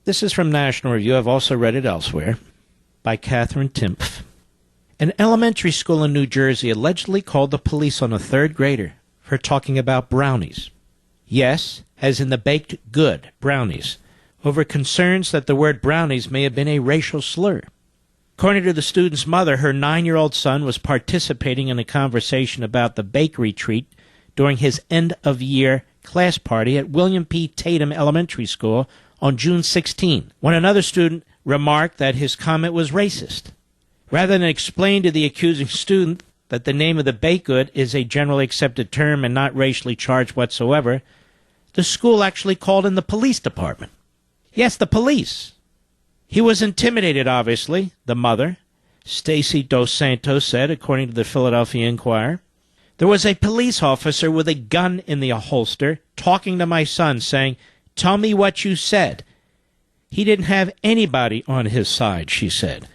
This is from National Review. I've also read it elsewhere, by Catherine Timpf. An elementary school in New Jersey allegedly called the police on a third grader for talking about brownies. Yes, as in the baked good, brownies, over concerns that the word brownies may have been a racial slur. According to the student's mother, her 9-year-old son was participating in a conversation about the bakery treat during his end-of-year class party at William P. Tatum Elementary School on June 16, when another student remarked that his comment was racist. Rather than explain to the accusing student that the name of the baked good is a generally accepted term and not racially charged whatsoever, the school actually called in the police department. Yes, the police. He was intimidated, obviously, the mother, Stacy Dos Santos, said, according to the Philadelphia Inquirer. There was a police officer with a gun in the holster talking to my son, saying, "Tell me what you said." He didn't have anybody on his side, she said.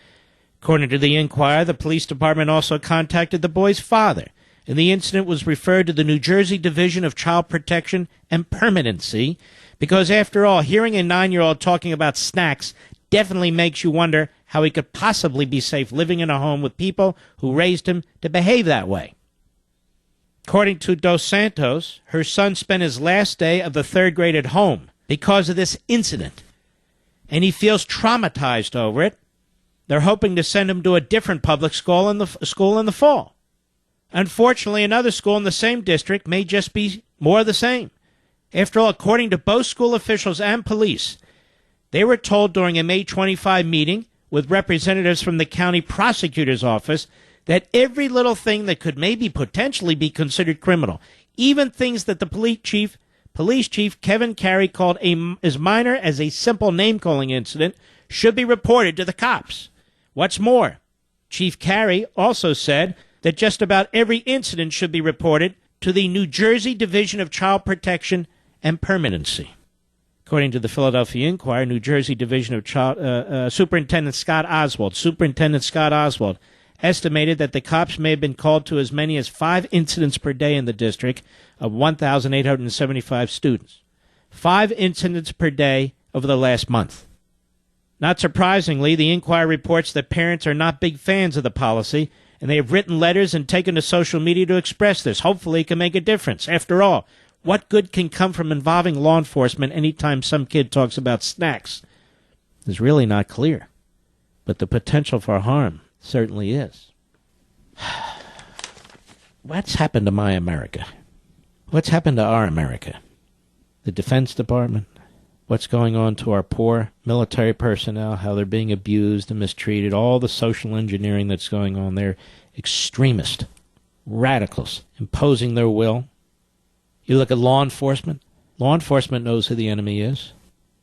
According to the Inquirer, the police department also contacted the boy's father, and the incident was referred to the New Jersey Division of Child Protection and Permanency, because after all, hearing a 9-year-old talking about snacks definitely makes you wonder how he could possibly be safe living in a home with people who raised him to behave that way. According to Dos Santos, her son spent his last day of the third grade at home because of this incident, and he feels traumatized over it. They're hoping to send him to a different public school in the fall. Unfortunately, another school in the same district may just be more of the same. After all, according to both school officials and police, they were told during a May 25 meeting with representatives from the county prosecutor's office that every little thing that could maybe potentially be considered criminal, even things that the police chief Kevin Carey called as minor as a simple name-calling incident, should be reported to the cops. What's more, Chief Carey also said that just about every incident should be reported to the New Jersey Division of Child Protection and Permanency. According to the Philadelphia Inquirer, New Jersey Division of Child Superintendent Scott Oswald estimated that the cops may have been called to as many as 5 incidents per day in the district of 1,875 students. 5 incidents per day over the last month. Not surprisingly, the Inquirer reports that parents are not big fans of the policy, and they have written letters and taken to social media to express this. Hopefully it can make a difference. After all, what good can come from involving law enforcement anytime some kid talks about snacks is really not clear. But the potential for harm certainly is. What's happened to my America? What's happened to our America? The Defense Department? What's going on to our poor military personnel, how they're being abused and mistreated, all the social engineering that's going on there, extremist, radicals, imposing their will. You look at law enforcement. Law enforcement knows who the enemy is,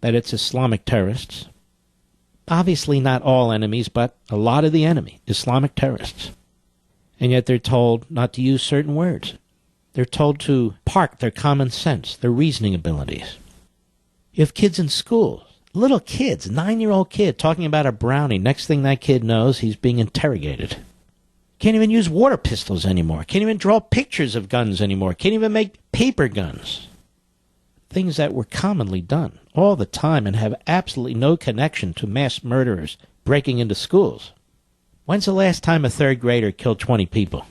that it's Islamic terrorists. Obviously not all enemies, but a lot of the enemy, Islamic terrorists. And yet they're told not to use certain words. They're told to park their common sense, their reasoning abilities. You have kids in schools, little kids, 9-year-old kid talking about a brownie. Next thing that kid knows, he's being interrogated. Can't even use water pistols anymore. Can't even draw pictures of guns anymore. Can't even make paper guns. Things that were commonly done all the time and have absolutely no connection to mass murderers breaking into schools. When's the last time a third grader killed 20 people?